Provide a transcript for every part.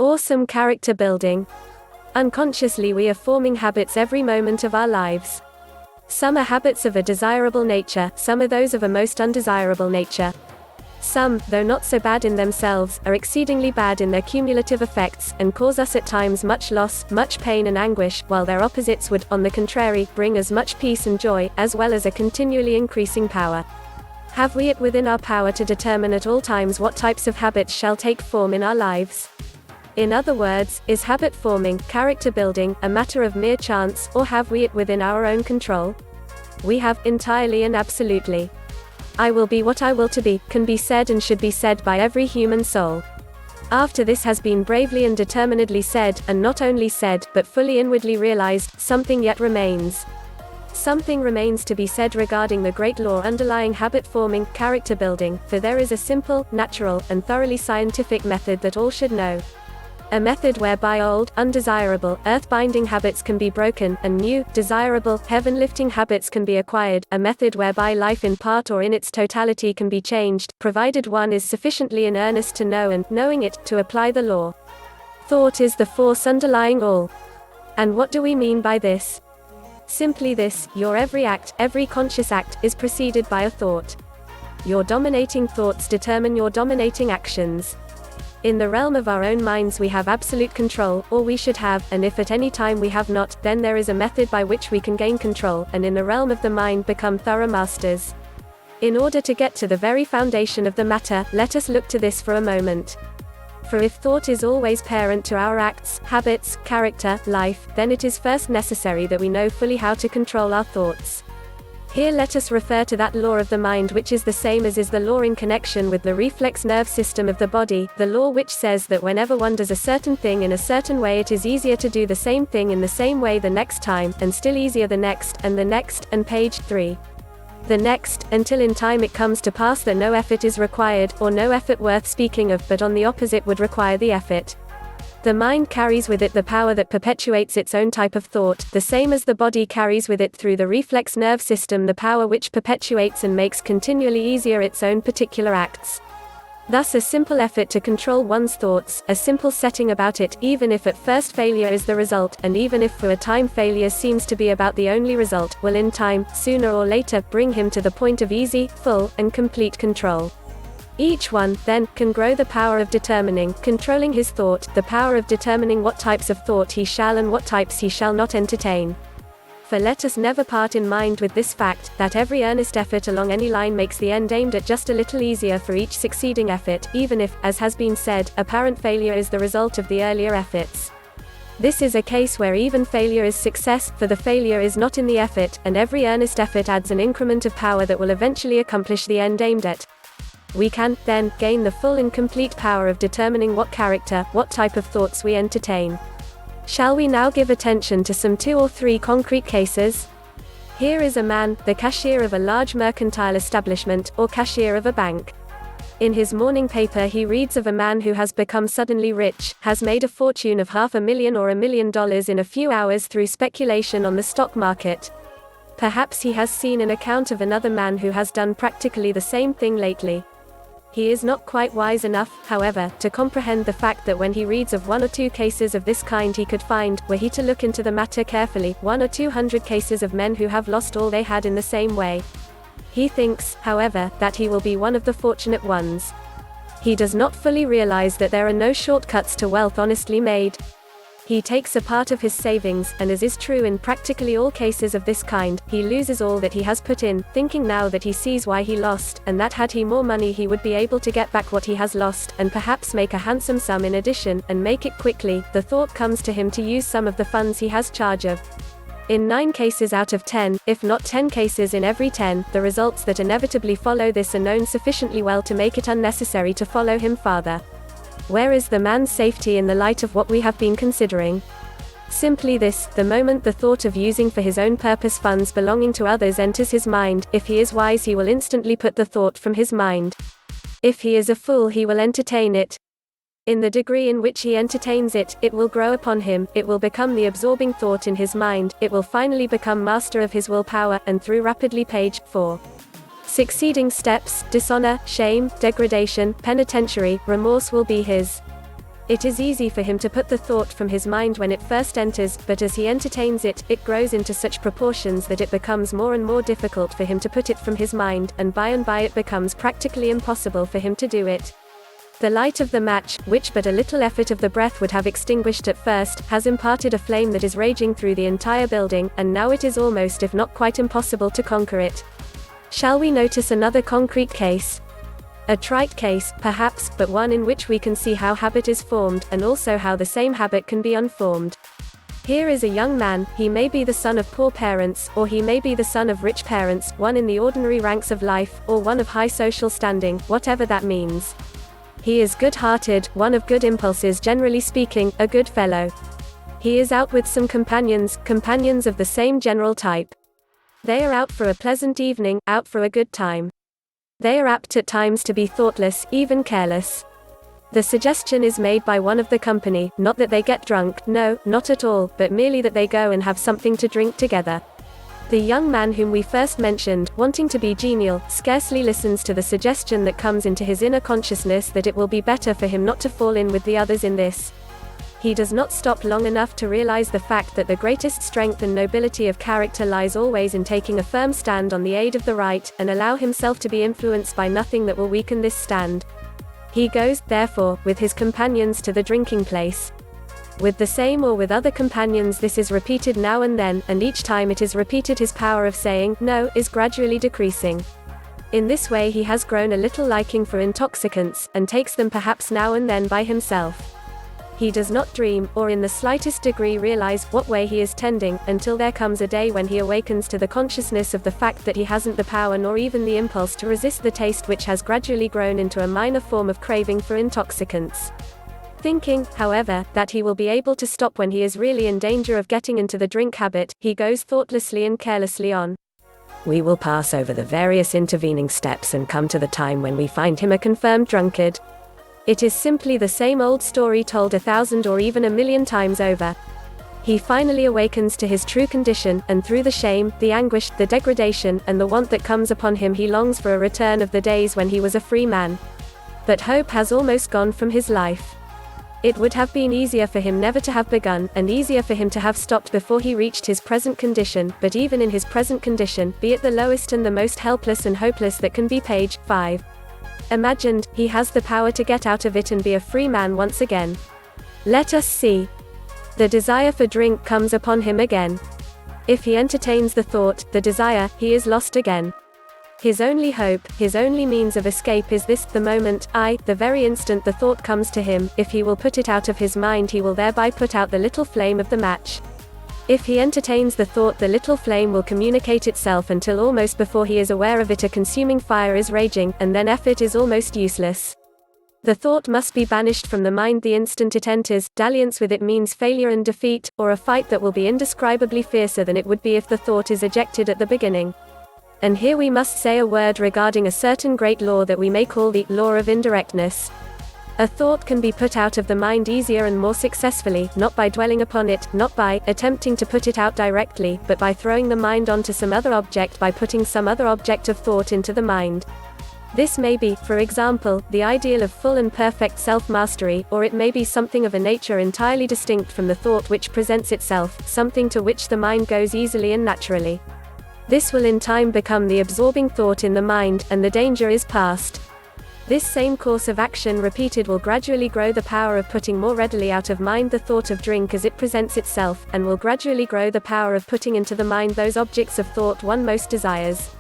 Awesome character building. Unconsciously we are forming habits every moment of our lives. Some are habits of a desirable nature, some are those of a most undesirable nature. Some, though not so bad in themselves, are exceedingly bad in their cumulative effects, and cause us at times much loss, much pain and anguish, while their opposites would, on the contrary, bring us much peace and joy, as well as a continually increasing power. Have we it within our power to determine at all times what types of habits shall take form in our lives? In other words, is habit forming, character building, a matter of mere chance, or have we it within our own control? We have, entirely and absolutely. I will be what I will to be, can be said and should be said by every human soul. After this has been bravely and determinedly said, and not only said, but fully inwardly realized, something yet remains. Something remains to be said regarding the great law underlying habit forming, character building, for there is a simple, natural, and thoroughly scientific method that all should know. A method whereby old, undesirable, earth-binding habits can be broken, and new, desirable, heaven-lifting habits can be acquired, a method whereby life in part or in its totality can be changed, provided one is sufficiently in earnest to know and, knowing it, to apply the law. Thought is the force underlying all. And what do we mean by this? Simply this: your every act, every conscious act, is preceded by a thought. Your dominating thoughts determine your dominating actions. In the realm of our own minds we have absolute control, or we should have, and if at any time we have not, then there is a method by which we can gain control, and in the realm of the mind become thorough masters. In order to get to the very foundation of the matter, let us look to this for a moment. For if thought is always parent to our acts, habits, character, life, then it is first necessary that we know fully how to control our thoughts. Here let us refer to that law of the mind which is the same as is the law in connection with the reflex nerve system of the body, the law which says that whenever one does a certain thing in a certain way it is easier to do the same thing in the same way the next time, and still easier the next, and page 3. The next, until in time it comes to pass that no effort is required, or no effort worth speaking of, but on the opposite would require the effort. The mind carries with it the power that perpetuates its own type of thought, the same as the body carries with it through the reflex nerve system the power which perpetuates and makes continually easier its own particular acts. Thus a simple effort to control one's thoughts, a simple setting about it, even if at first failure is the result, and even if for a time failure seems to be about the only result, will in time, sooner or later, bring him to the point of easy, full, and complete control. Each one, then, can grow the power of determining, controlling his thought, the power of determining what types of thought he shall and what types he shall not entertain. For let us never part in mind with this fact, that every earnest effort along any line makes the end aimed at just a little easier for each succeeding effort, even if, as has been said, apparent failure is the result of the earlier efforts. This is a case where even failure is success, for the failure is not in the effort, and every earnest effort adds an increment of power that will eventually accomplish the end aimed at. We can, then, gain the full and complete power of determining what character, what type of thoughts we entertain. Shall we now give attention to some 2 or 3 concrete cases? Here is a man, the cashier of a large mercantile establishment, or cashier of a bank. In his morning paper he reads of a man who has become suddenly rich, has made a fortune of $500,000 or $1 million in a few hours through speculation on the stock market. Perhaps he has seen an account of another man who has done practically the same thing lately. He is not quite wise enough, however, to comprehend the fact that when he reads of 1 or 2 cases of this kind he could find, were he to look into the matter carefully, 100 or 200 cases of men who have lost all they had in the same way. He thinks, however, that he will be one of the fortunate ones. He does not fully realize that there are no shortcuts to wealth honestly made. He takes a part of his savings, and as is true in practically all cases of this kind, he loses all that he has put in, thinking now that he sees why he lost, and that had he more money he would be able to get back what he has lost, and perhaps make a handsome sum in addition, and make it quickly. The thought comes to him to use some of the funds he has charge of. In 9 cases out of 10, if not 10 cases in every 10, the results that inevitably follow this are known sufficiently well to make it unnecessary to follow him farther. Where is the man's safety in the light of what we have been considering? Simply this: the moment the thought of using for his own purpose funds belonging to others enters his mind, if he is wise he will instantly put the thought from his mind. If he is a fool he will entertain it. In the degree in which he entertains it, it will grow upon him, it will become the absorbing thought in his mind, it will finally become master of his willpower, and through rapidly page 4. Succeeding steps, dishonor, shame, degradation, penitentiary, remorse will be his. It is easy for him to put the thought from his mind when it first enters, but as he entertains it, it grows into such proportions that it becomes more and more difficult for him to put it from his mind, and by it becomes practically impossible for him to do it. The light of the match, which but a little effort of the breath would have extinguished at first, has imparted a flame that is raging through the entire building, and now it is almost if not quite impossible to conquer it. Shall we notice another concrete case? A trite case, perhaps, but one in which we can see how habit is formed, and also how the same habit can be unformed. Here is a young man, he may be the son of poor parents, or he may be the son of rich parents, one in the ordinary ranks of life, or one of high social standing, whatever that means. He is good-hearted, one of good impulses generally speaking, a good fellow. He is out with some companions of the same general type. They are out for a pleasant evening, out for a good time. They are apt at times to be thoughtless, even careless. The suggestion is made by one of the company, not that they get drunk, no, not at all, but merely that they go and have something to drink together. The young man whom we first mentioned, wanting to be genial, scarcely listens to the suggestion that comes into his inner consciousness that it will be better for him not to fall in with the others in this. He does not stop long enough to realize the fact that the greatest strength and nobility of character lies always in taking a firm stand on the aid of the right, and allow himself to be influenced by nothing that will weaken this stand. He goes, therefore, with his companions to the drinking place. With the same or with other companions this is repeated now and then, and each time it is repeated his power of saying no is gradually decreasing. In this way he has grown a little liking for intoxicants, and takes them perhaps now and then by himself. He does not dream, or in the slightest degree realize, what way he is tending, until there comes a day when he awakens to the consciousness of the fact that he hasn't the power nor even the impulse to resist the taste which has gradually grown into a minor form of craving for intoxicants. Thinking, however, that he will be able to stop when he is really in danger of getting into the drink habit, he goes thoughtlessly and carelessly on. We will pass over the various intervening steps and come to the time when we find him a confirmed drunkard. It is simply the same old story told 1,000 or even 1,000,000 times over. He finally awakens to his true condition, and through the shame, the anguish, the degradation, and the want that comes upon him he longs for a return of the days when he was a free man. But hope has almost gone from his life. It would have been easier for him never to have begun, and easier for him to have stopped before he reached his present condition, but even in his present condition, be it the lowest and the most helpless and hopeless that can be, page 5. Imagined, he has the power to get out of it and be a free man once again. Let us see. The desire for drink comes upon him again. If he entertains the thought, the desire, he is lost again. His only hope, his only means of escape is this, the moment, the very instant the thought comes to him, if he will put it out of his mind he will thereby put out the little flame of the match. If he entertains the thought the little flame will communicate itself until almost before he is aware of it a consuming fire is raging, and then effort is almost useless. The thought must be banished from the mind the instant it enters, dalliance with it means failure and defeat, or a fight that will be indescribably fiercer than it would be if the thought is ejected at the beginning. And here we must say a word regarding a certain great law that we may call the law of indirectness. A thought can be put out of the mind easier and more successfully, not by dwelling upon it, not by attempting to put it out directly, but by throwing the mind onto some other object, by putting some other object of thought into the mind. This may be, for example, the ideal of full and perfect self-mastery, or it may be something of a nature entirely distinct from the thought which presents itself, something to which the mind goes easily and naturally. This will in time become the absorbing thought in the mind, and the danger is past. This same course of action repeated will gradually grow the power of putting more readily out of mind the thought of drink as it presents itself, and will gradually grow the power of putting into the mind those objects of thought one most desires.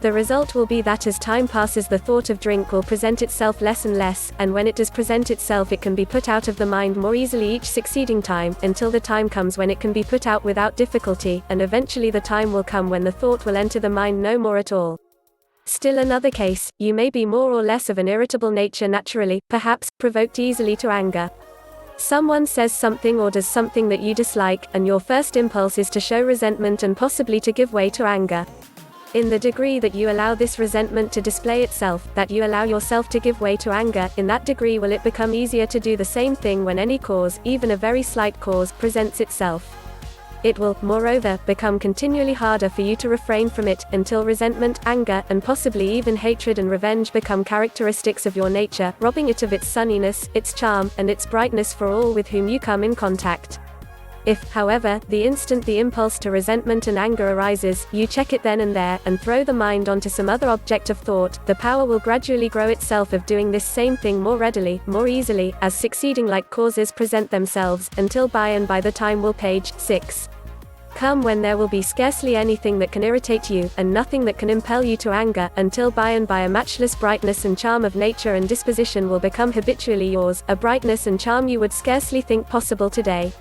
The result will be that as time passes the thought of drink will present itself less and less, and when it does present itself it can be put out of the mind more easily each succeeding time, until the time comes when it can be put out without difficulty, and eventually the time will come when the thought will enter the mind no more at all. Still another case, you may be more or less of an irritable nature naturally, perhaps, provoked easily to anger. Someone says something or does something that you dislike, and your first impulse is to show resentment and possibly to give way to anger. In the degree that you allow this resentment to display itself, that you allow yourself to give way to anger, in that degree will it become easier to do the same thing when any cause, even a very slight cause, presents itself. It will, moreover, become continually harder for you to refrain from it, until resentment, anger, and possibly even hatred and revenge become characteristics of your nature, robbing it of its sunniness, its charm, and its brightness for all with whom you come in contact. If, however, the instant the impulse to resentment and anger arises, you check it then and there, and throw the mind onto some other object of thought, the power will gradually grow itself of doing this same thing more readily, more easily, as succeeding like causes present themselves, until by and by the time will page 6. Come when there will be scarcely anything that can irritate you, and nothing that can impel you to anger, until by and by a matchless brightness and charm of nature and disposition will become habitually yours, a brightness and charm you would scarcely think possible today.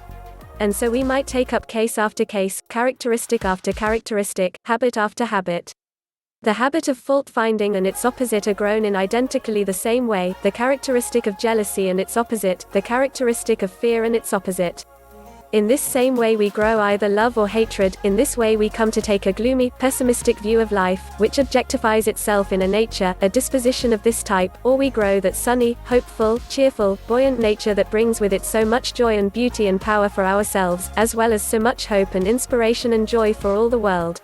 And so we might take up case after case, characteristic after characteristic, habit after habit. The habit of fault-finding and its opposite are grown in identically the same way, the characteristic of jealousy and its opposite, the characteristic of fear and its opposite. In this same way we grow either love or hatred, in this way we come to take a gloomy, pessimistic view of life, which objectifies itself in a nature, a disposition of this type, or we grow that sunny, hopeful, cheerful, buoyant nature that brings with it so much joy and beauty and power for ourselves, as well as so much hope and inspiration and joy for all the world.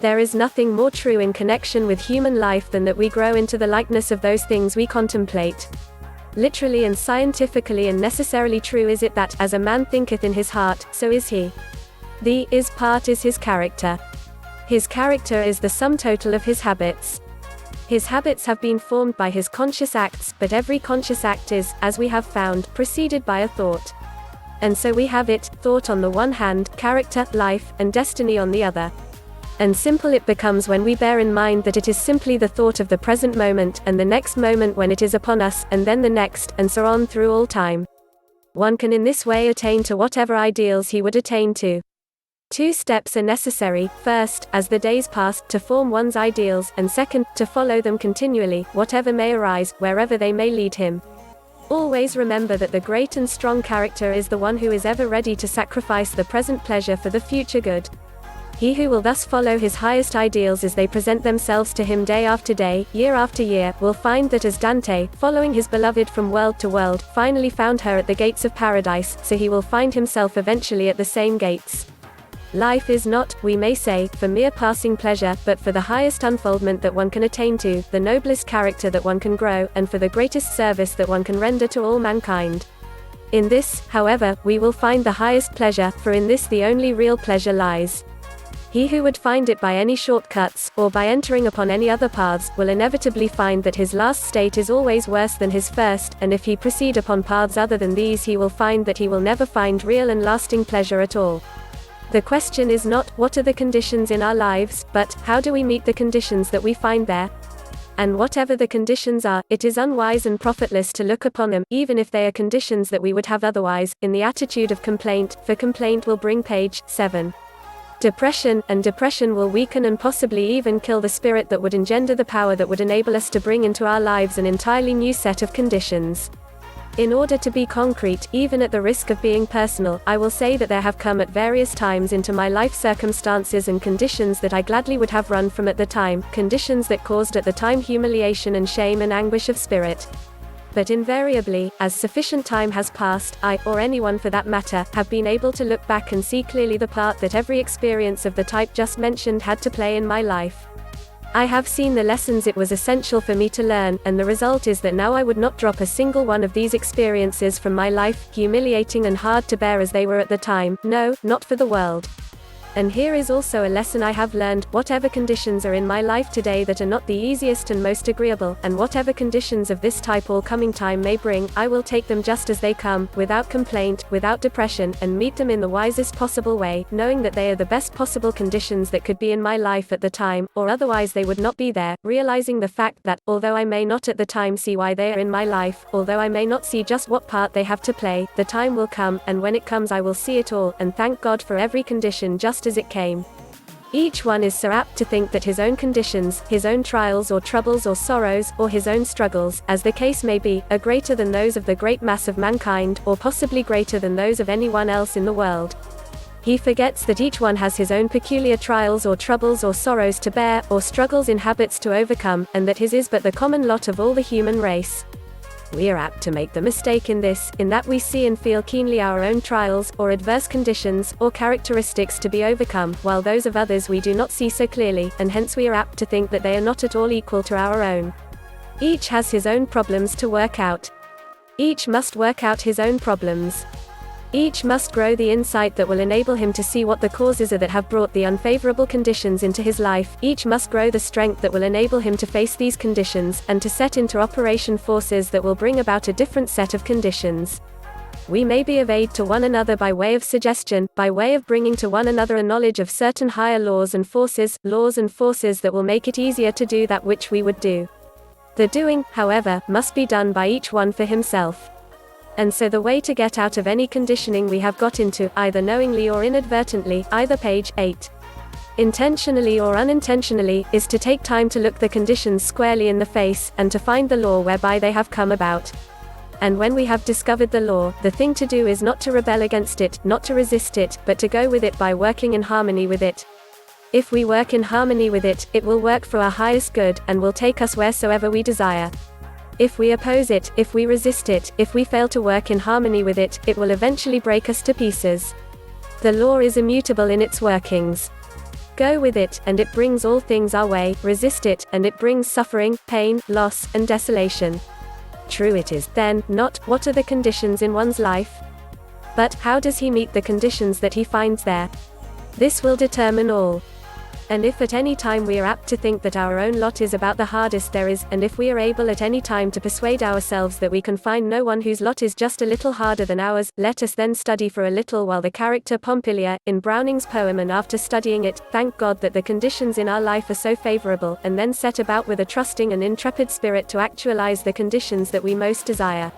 There is nothing more true in connection with human life than that we grow into the likeness of those things we contemplate. Literally and scientifically and necessarily true is it that, as a man thinketh in his heart, so is he. The is part is his character. His character is the sum total of his habits. His habits have been formed by his conscious acts, but every conscious act is, as we have found, preceded by a thought. And so we have it, thought on the one hand, character, life, and destiny on the other. And simple it becomes when we bear in mind that it is simply the thought of the present moment, and the next moment when it is upon us, and then the next, and so on through all time. One can in this way attain to whatever ideals he would attain to. 2 steps are necessary: first, as the days pass, to form one's ideals, and second, to follow them continually, whatever may arise, wherever they may lead him. Always remember that the great and strong character is the one who is ever ready to sacrifice the present pleasure for the future good. He who will thus follow his highest ideals as they present themselves to him day after day, year after year, will find that as Dante, following his beloved from world to world, finally found her at the gates of paradise, so he will find himself eventually at the same gates. Life is not, we may say, for mere passing pleasure, but for the highest unfoldment that one can attain to, the noblest character that one can grow, and for the greatest service that one can render to all mankind. In this, however, we will find the highest pleasure, for in this the only real pleasure lies. He who would find it by any shortcuts, or by entering upon any other paths, will inevitably find that his last state is always worse than his first, and if he proceed upon paths other than these he will find that he will never find real and lasting pleasure at all. The question is not, what are the conditions in our lives, but, how do we meet the conditions that we find there? And whatever the conditions are, it is unwise and profitless to look upon them, even if they are conditions that we would have otherwise, in the attitude of complaint, for complaint will bring page 7. Depression, and depression will weaken and possibly even kill the spirit that would engender the power that would enable us to bring into our lives an entirely new set of conditions. In order to be concrete, even at the risk of being personal, I will say that there have come at various times into my life circumstances and conditions that I gladly would have run from at the time, conditions that caused at the time humiliation and shame and anguish of spirit. But invariably, as sufficient time has passed, I, or anyone for that matter, have been able to look back and see clearly the part that every experience of the type just mentioned had to play in my life. I have seen the lessons it was essential for me to learn, and the result is that now I would not drop a single one of these experiences from my life, humiliating and hard to bear as they were at the time, no, not for the world. And here is also a lesson I have learned: whatever conditions are in my life today that are not the easiest and most agreeable, and whatever conditions of this type all coming time may bring, I will take them just as they come, without complaint, without depression, and meet them in the wisest possible way, knowing that they are the best possible conditions that could be in my life at the time, or otherwise they would not be there, realizing the fact that, although I may not at the time see why they are in my life, although I may not see just what part they have to play, the time will come, and when it comes I will see it all, and thank God for every condition just as it came. Each one is so apt to think that his own conditions, his own trials or troubles or sorrows, or his own struggles, as the case may be, are greater than those of the great mass of mankind, or possibly greater than those of anyone else in the world. He forgets that each one has his own peculiar trials or troubles or sorrows to bear, or struggles in habits to overcome, and that his is but the common lot of all the human race. We are apt to make the mistake in this, in that we see and feel keenly our own trials, or adverse conditions, or characteristics to be overcome, while those of others we do not see so clearly, and hence we are apt to think that they are not at all equal to our own. Each has his own problems to work out. Each must work out his own problems. Each must grow the insight that will enable him to see what the causes are that have brought the unfavorable conditions into his life. Each must grow the strength that will enable him to face these conditions, and to set into operation forces that will bring about a different set of conditions. We may be of aid to one another by way of suggestion, by way of bringing to one another a knowledge of certain higher laws and forces that will make it easier to do that which we would do. The doing, however, must be done by each one for himself. And so the way to get out of any conditioning we have got into, either knowingly or inadvertently, either page 8, intentionally or unintentionally, is to take time to look the conditions squarely in the face, and to find the law whereby they have come about. And when we have discovered the law, the thing to do is not to rebel against it, not to resist it, but to go with it by working in harmony with it. If we work in harmony with it, it will work for our highest good, and will take us wheresoever we desire. If we oppose it, if we resist it, if we fail to work in harmony with it, it will eventually break us to pieces. The law is immutable in its workings. Go with it, and it brings all things our way; resist it, and it brings suffering, pain, loss, and desolation. True it is, then, not, what are the conditions in one's life? But, how does he meet the conditions that he finds there? This will determine all. And if at any time we are apt to think that our own lot is about the hardest there is, and if we are able at any time to persuade ourselves that we can find no one whose lot is just a little harder than ours, let us then study for a little while the character Pompilia, in Browning's poem, and after studying it, thank God that the conditions in our life are so favorable, and then set about with a trusting and intrepid spirit to actualize the conditions that we most desire.